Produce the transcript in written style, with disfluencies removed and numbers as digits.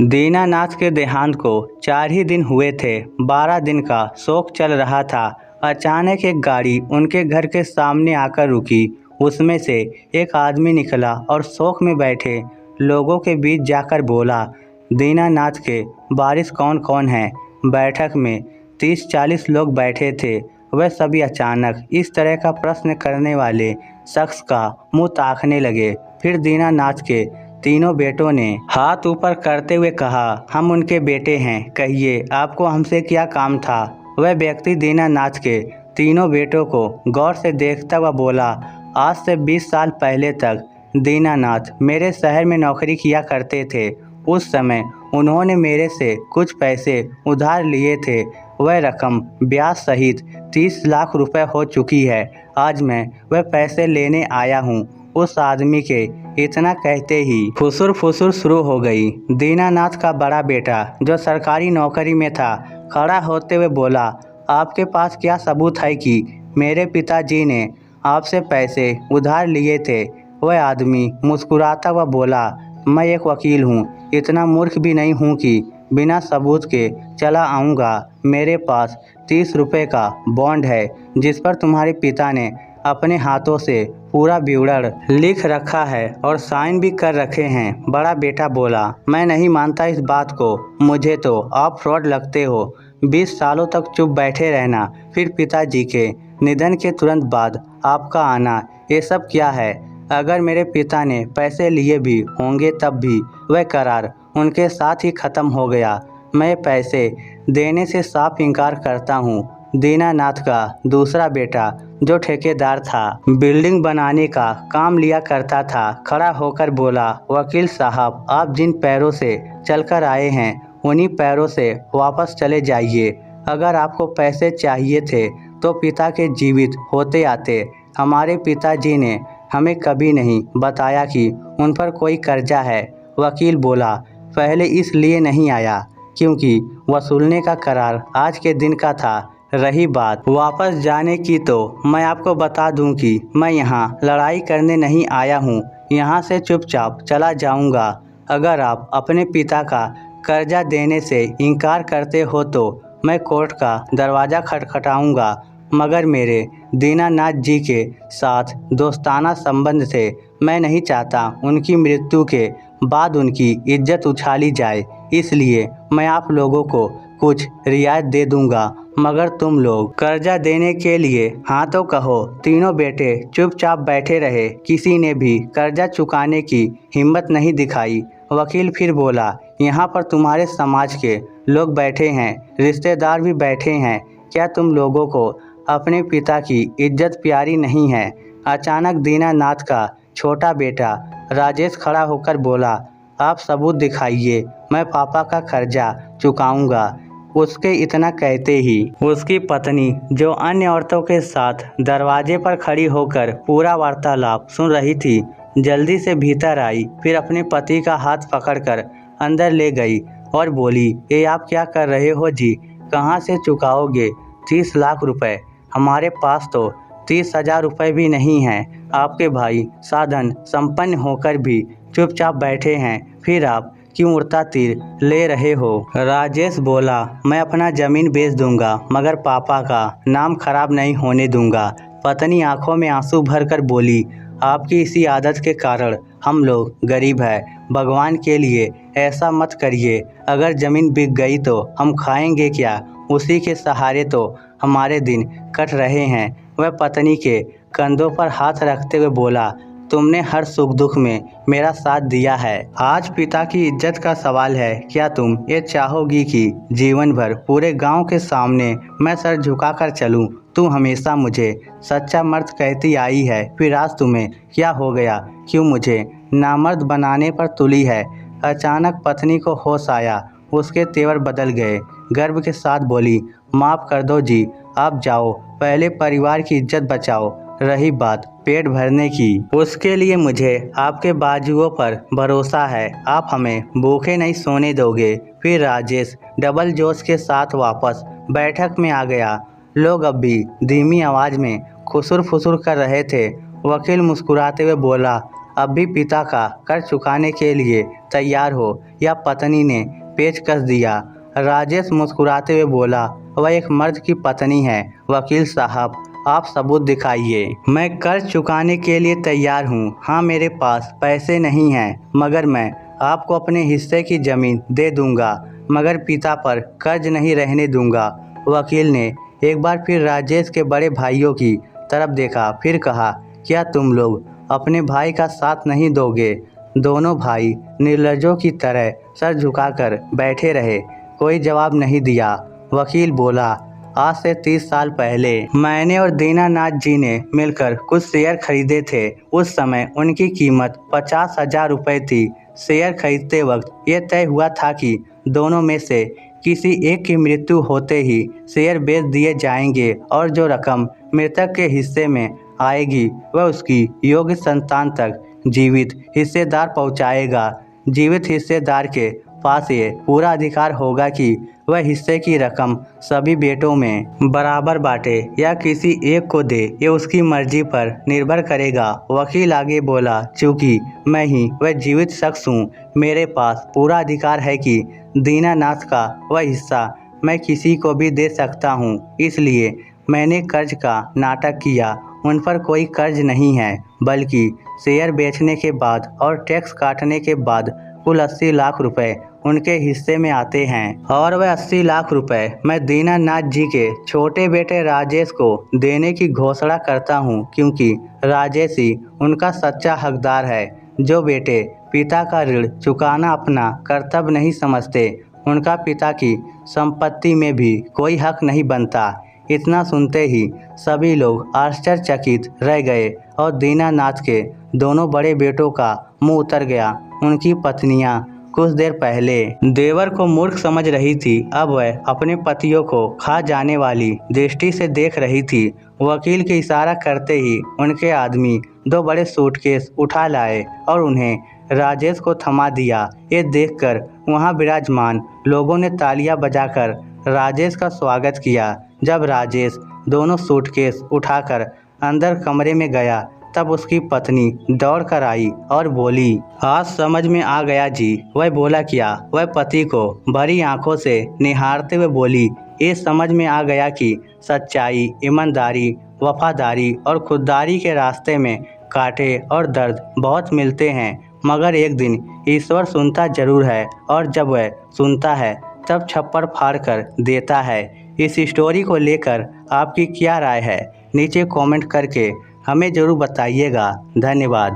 दीनानाथ के देहांत को 4 ही दिन हुए थे। 12 दिन का शोक चल रहा था। अचानक एक गाड़ी उनके घर के सामने आकर रुकी। उसमें से एक आदमी निकला और शोक में बैठे लोगों के बीच जाकर बोला, दीनानाथ के वारिस कौन कौन हैं? बैठक में 30-40 लोग बैठे थे। वह सभी अचानक इस तरह का प्रश्न करने वाले शख्स का मुंह ताकने लगे। फिर दीनानाथ के तीनों बेटों ने हाथ ऊपर करते हुए कहा, हम उनके बेटे हैं, कहिए आपको हमसे क्या काम था? वह व्यक्ति दीनानाथ के तीनों बेटों को गौर से देखता हुआ बोला, आज से 20 साल पहले तक दीनानाथ मेरे शहर में नौकरी किया करते थे। उस समय उन्होंने मेरे से कुछ पैसे उधार लिए थे। वह रकम ब्याज सहित 30 लाख रुपए हो चुकी है। आज मैं वह पैसे लेने आया हूँ। उस आदमी के इतना कहते ही फुसुर फुसुर शुरू हो गई। दीनानाथ का बड़ा बेटा जो सरकारी नौकरी में था खड़ा होते हुए बोला, आपके पास क्या सबूत है कि मेरे पिताजी ने आपसे पैसे उधार लिए थे? वह आदमी मुस्कुराता हुआ बोला, मैं एक वकील हूँ, इतना मूर्ख भी नहीं हूँ कि बिना सबूत के चला आऊँगा। मेरे पास 30 रुपये का बॉन्ड है जिस पर तुम्हारे पिता ने अपने हाथों से पूरा ब्यौरा लिख रखा है और साइन भी कर रखे हैं। बड़ा बेटा बोला, मैं नहीं मानता इस बात को, मुझे तो आप फ्रॉड लगते हो। 20 सालों तक चुप बैठे रहना, फिर पिताजी के निधन के तुरंत बाद आपका आना, ये सब क्या है? अगर मेरे पिता ने पैसे लिए भी होंगे तब भी वह करार उनके साथ ही ख़त्म हो गया। मैं पैसे देने से साफ इनकार करता हूँ। दीनानाथ का दूसरा बेटा जो ठेकेदार था, बिल्डिंग बनाने का काम लिया करता था, खड़ा होकर बोला, वकील साहब आप जिन पैरों से चलकर आए हैं उन्हीं पैरों से वापस चले जाइए। अगर आपको पैसे चाहिए थे तो पिता के जीवित होते आते। हमारे पिताजी ने हमें कभी नहीं बताया कि उन पर कोई कर्जा है। वकील बोला, पहले इसलिए नहीं आया क्योंकि वसूलने का करार आज के दिन का था। रही बात वापस जाने की तो मैं आपको बता दूं कि मैं यहाँ लड़ाई करने नहीं आया हूँ, यहाँ से चुपचाप चला जाऊँगा। अगर आप अपने पिता का कर्जा देने से इनकार करते हो तो मैं कोर्ट का दरवाज़ा खटखटाऊँगा। मगर मेरे दीनानाथ जी के साथ दोस्ताना संबंध थे। मैं नहीं चाहता उनकी मृत्यु के बाद उनकी इज्जत उछाली जाए, इसलिए मैं आप लोगों को कुछ रियायत दे दूंगा। मगर तुम लोग कर्जा देने के लिए हाँ तो कहो। तीनों बेटे चुपचाप बैठे रहे। किसी ने भी कर्जा चुकाने की हिम्मत नहीं दिखाई। वकील फिर बोला, यहाँ पर तुम्हारे समाज के लोग बैठे हैं, रिश्तेदार भी बैठे हैं। क्या तुम लोगों को अपने पिता की इज्जत प्यारी नहीं है? अचानक दीनानाथ का छोटा बेटा राजेश खड़ा होकर बोला, आप सबूत दिखाइए, मैं पापा का कर्जा चुकाऊंगा। उसके इतना कहते ही उसकी पत्नी जो अन्य औरतों के साथ दरवाजे पर खड़ी होकर पूरा वार्तालाप सुन रही थी, जल्दी से भीतर आई। फिर अपने पति का हाथ पकड़कर अंदर ले गई और बोली, ये आप क्या कर रहे हो जी? कहाँ से चुकाओगे 30 लाख रुपए? हमारे पास तो 30,000 रुपये भी नहीं हैं। आपके भाई साधन संपन्न होकर भी चुपचाप बैठे हैं, फिर आप क्यों उड़ता तीर ले रहे हो? राजेश बोला, मैं अपना ज़मीन बेच दूंगा मगर पापा का नाम खराब नहीं होने दूंगा। पत्नी आंखों में आंसू भरकर बोली, आपकी इसी आदत के कारण हम लोग गरीब हैं। भगवान के लिए ऐसा मत करिए। अगर ज़मीन बिक गई तो हम खाएंगे क्या? उसी के सहारे तो हमारे दिन कट रहे हैं। वह पत्नी के कंधों पर हाथ रखते हुए बोला, तुमने हर सुख दुख में मेरा साथ दिया है। आज पिता की इज्जत का सवाल है। क्या तुम ये चाहोगी कि जीवन भर पूरे गांव के सामने मैं सर झुकाकर चलूं? तुम हमेशा मुझे सच्चा मर्द कहती आई है, फिर आज तुम्हें क्या हो गया? क्यों मुझे नामर्द बनाने पर तुली है? अचानक पत्नी को होश आया। उसके तेवर बदल गए। गर्व के साथ बोली, माफ़ कर दो जी, आप जाओ, पहले परिवार की इज्जत बचाओ। रही बात पेट भरने की, उसके लिए मुझे आपके बाजुओं पर भरोसा है। आप हमें भूखे नहीं सोने दोगे। फिर राजेश डबल जोश के साथ वापस बैठक में आ गया। लोग अब भी धीमी आवाज़ में खुसुर फुसुर कर रहे थे। वकील मुस्कुराते हुए बोला, अब भी पिता का कर्ज चुकाने के लिए तैयार हो या पत्नी ने पेच कस दिया। राजेश मुस्कुराते हुए बोला, वह एक मर्द की पत्नी है। वकील साहब, आप सबूत दिखाइए। मैं कर्ज चुकाने के लिए तैयार हूँ। हाँ, मेरे पास पैसे नहीं हैं, मगर मैं आपको अपने हिस्से की ज़मीन दे दूंगा, मगर पिता पर कर्ज नहीं रहने दूंगा। वकील ने एक बार फिर राजेश के बड़े भाइयों की तरफ देखा, फिर कहा, क्या तुम लोग अपने भाई का साथ नहीं दोगे? दोनों भाई निर्लज्जों की तरह सर झुकाकर बैठे रहे, कोई जवाब नहीं दिया। वकील बोला, आज से 30 साल पहले मैंने और दीनानाथ जी ने मिलकर कुछ शेयर खरीदे थे। उस समय उनकी कीमत 50,000 रुपये थी। शेयर खरीदते वक्त ये तय हुआ था कि दोनों में से किसी एक की मृत्यु होते ही शेयर बेच दिए जाएंगे और जो रकम मृतक के हिस्से में आएगी वह उसकी योग्य संतान तक जीवित हिस्सेदार पहुंचाएगा। जीवित हिस्सेदार के पास ये पूरा अधिकार होगा कि वह हिस्से की रकम सभी बेटों में बराबर बांटे या किसी एक को दे, ये उसकी मर्जी पर निर्भर करेगा। वकील आगे बोला, चूंकि मैं ही वह जीवित शख्स हूँ, मेरे पास पूरा अधिकार है कि दीनानाथ का वह हिस्सा मैं किसी को भी दे सकता हूँ। इसलिए मैंने कर्ज का नाटक किया। उन पर कोई कर्ज नहीं है, बल्कि शेयर बेचने के बाद और टैक्स काटने के बाद कुल 80 लाख रुपए उनके हिस्से में आते हैं और वह 80 लाख रुपए मैं दीनानाथ जी के छोटे बेटे राजेश को देने की घोषणा करता हूं, क्योंकि राजेश ही उनका सच्चा हकदार है। जो बेटे पिता का ऋण चुकाना अपना कर्तव्य नहीं समझते, उनका पिता की संपत्ति में भी कोई हक नहीं बनता। इतना सुनते ही सभी लोग आश्चर्यचकित रह गए और दीनानाथ के दोनों बड़े बेटों का मुंह उतर गया। उनकी पत्नियां कुछ देर पहले देवर को मूर्ख समझ रही थी, अब वह अपने पतियों को खा जाने वाली दृष्टि से देख रही थी। वकील के इशारा करते ही उनके आदमी 2 बड़े सूटकेस उठा लाए और उन्हें राजेश को थमा दिया। ये देखकर वहां विराजमान लोगों ने तालियां बजाकर राजेश का स्वागत किया। जब राजेश दोनों सूटकेस उठाकर अंदर कमरे में गया, तब उसकी पत्नी दौड़ कर आई और बोली, आज समझ में आ गया जी। वह बोला क्या? वह पति को भरी आंखों से निहारते हुए बोली, ये समझ में आ गया कि सच्चाई, ईमानदारी, वफादारी और खुददारी के रास्ते में कांटे और दर्द बहुत मिलते हैं, मगर एक दिन ईश्वर सुनता जरूर है और जब वह सुनता है तब छप्पर फाड़ कर देता है। इस स्टोरी को लेकर आपकी क्या राय है? नीचे कमेंट करके हमें ज़रूर बताइएगा। धन्यवाद।